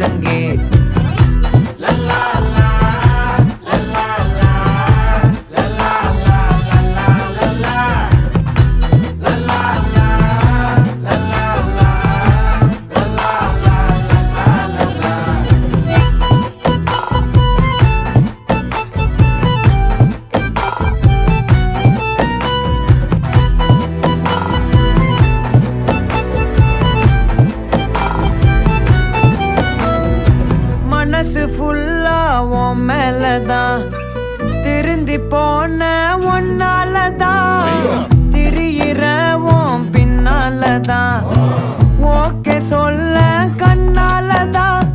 முழங்கே. மனசு ஃபுல்லா உன் மேலதான், திருந்தி போன ஒன்னாலதான், திரியிற உன் பின்னாலதான், ஓகே சொல்ல கண்ணாலதான்,